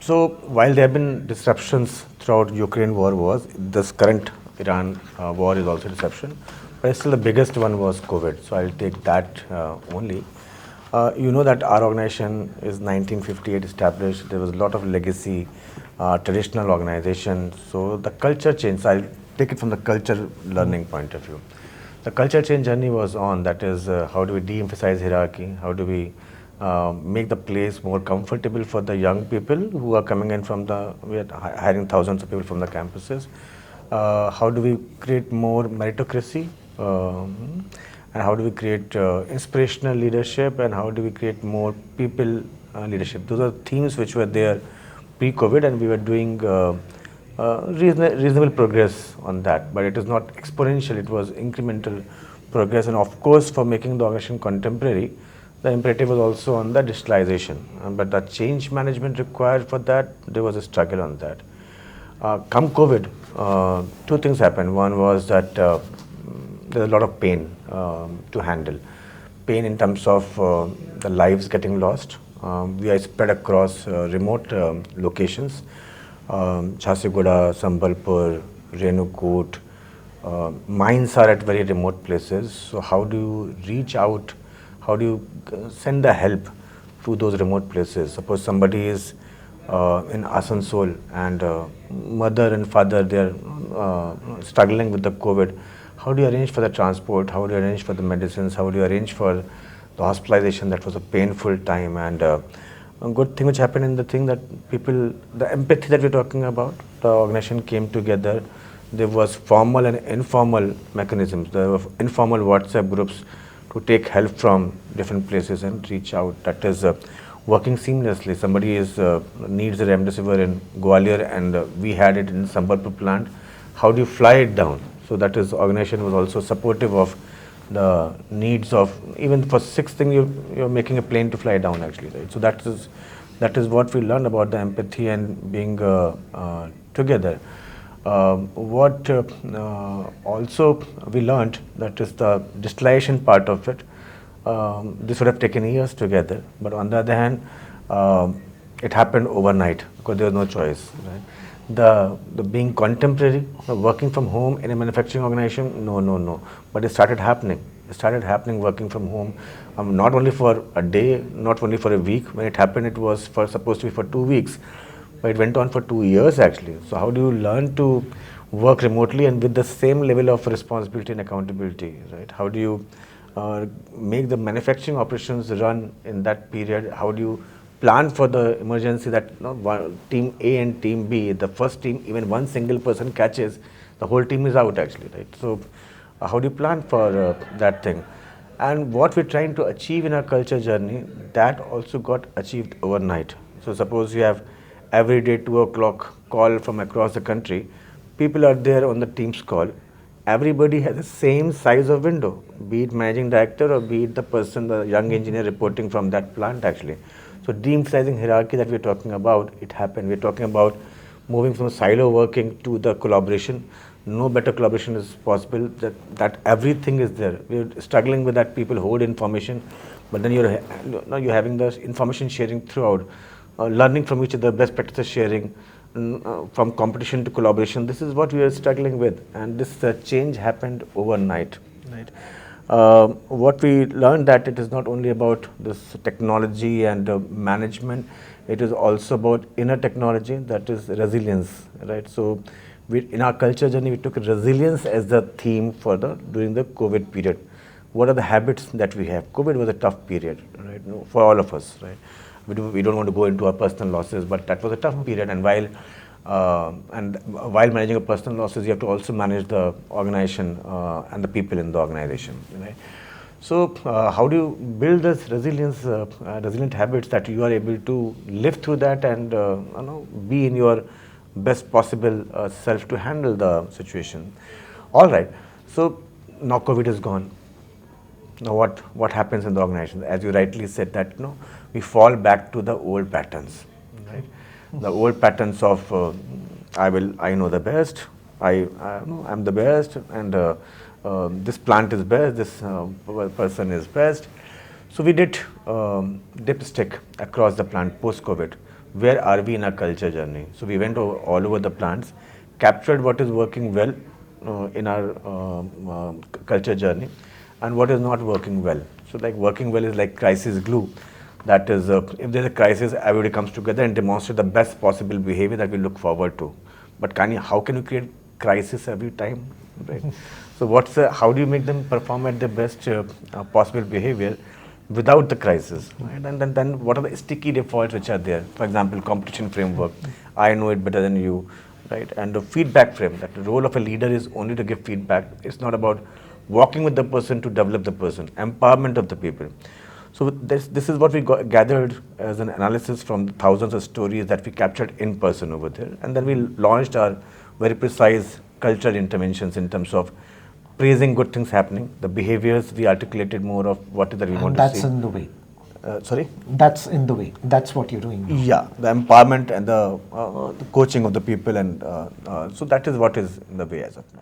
So while there have been disruptions throughout Ukraine war was, this current Iran war is also a disruption, but still the biggest one was COVID. So I'll take that only. You know that our organization is 1958 established. There was a lot of legacy, traditional organization. So the culture change. I'll take it from the culture learning point of view. The culture change journey was on. That is, how do we de-emphasize hierarchy? How do we make the place more comfortable for the young people who are coming in from the, we are hiring thousands of people from the campuses. How do we create more meritocracy? And how do we create inspirational leadership, and how do we create more people leadership? Those are themes which were there pre-COVID, and we were doing reasonable progress on that, but it is not exponential, it was incremental progress. And of course, for making the organization contemporary, the imperative was also on the digitalization, but the change management required for that, there was a struggle on that. Come COVID, two things happened. One was that there's a lot of pain to handle. Pain in terms of the lives getting lost. We are spread across remote locations. Jharsuguda, Sambalpur, Renukut. Mines are at very remote places. So how do you reach out? How do you send the help to those remote places? Suppose somebody is in Asansol and mother and father, they are struggling with the COVID. How do you arrange for the transport? How do you arrange for the medicines? How do you arrange for the hospitalization? That was a painful time. And a good thing which happened in the thing that people, the empathy that we're talking about, the organization came together. There was formal and informal mechanisms. There were informal WhatsApp groups to take help from different places and reach out. That is working seamlessly. Somebody is needs a remdesivir in Gwalior, and we had it in Sambalpur plant. How do you fly it down? So that is, organization was also supportive of the needs of, even for sixth thing, you're making a plane to fly down actually, right? So that is what we learned about the empathy and being together. What also we learned, that is the distillation part of it. This would have taken years together, but on the other hand, it happened overnight because there was no choice, right? The being contemporary, working from home in a manufacturing organization, no. But it started happening. It started happening working from home, not only for a day, not only for a week. When it happened, it was supposed to be for 2 weeks, but it went on for 2 years actually. So how do you learn to work remotely and with the same level of responsibility and accountability, right? How do you make the manufacturing operations run in that period? How do you plan for the emergency that team A and team B, the first team, even one single person catches, the whole team is out actually, right? So how do you plan for that thing? And what we're trying to achieve in our culture journey, that also got achieved overnight. So suppose you have every day 2 o'clock call from across the country, people are there on the Teams call, everybody has the same size of window, be it managing director or be it the person, the young engineer reporting from that plant actually. So de-emphasizing hierarchy that we're talking about, it happened. We're talking about moving from silo working to the collaboration. No better collaboration is possible, that everything is there. We're struggling with that, people hold information, but then you're having the information sharing throughout, learning from each other, best practices sharing, from competition to collaboration. This is what we are struggling with, and this change happened overnight, right? What we learned, that it is not only about this technology and management, it is also about inner technology, that is resilience, right? So in our culture journey, we took resilience as the theme for during the COVID period. What are the habits that we have? COVID was a tough period, right? For all of us, right? We don't want to go into our personal losses, but that was a tough period. And while managing a personal losses, you have to also manage the organization and the people in the organization, right? So how do you build this resilience, resilient habits that you are able to live through that and be in your best possible self to handle the situation? All right. So now COVID is gone. Now what happens in the organization? As you rightly said, that we fall back to the old patterns, right? The old patterns of I know the best, I'm the best, and this plant is best, this person is best. So we did dipstick across the plant post-COVID. where are we in our culture journey. So we went all over the plants, captured what is working well in our culture journey and what is not working well. So like working well is like crisis glue. That is, if there's a crisis, everybody comes together and demonstrate the best possible behavior that we look forward to. But how can you create crisis every time, right? So how do you make them perform at their best possible behavior without the crisis, right? And then what are the sticky defaults which are there? For example, competition framework. I know it better than you, right? And the feedback frame, that the role of a leader is only to give feedback. It's not about walking with the person to develop the person, empowerment of the people. So this is what we gathered as an analysis from the thousands of stories that we captured in person over there. And then we launched our very precise cultural interventions in terms of praising good things happening, the behaviors we articulated more of what is that we want to see. That's in the way. Sorry? That's in the way. That's what you're doing now. Yeah, the empowerment and the coaching of the people, and so that is what is in the way as of now.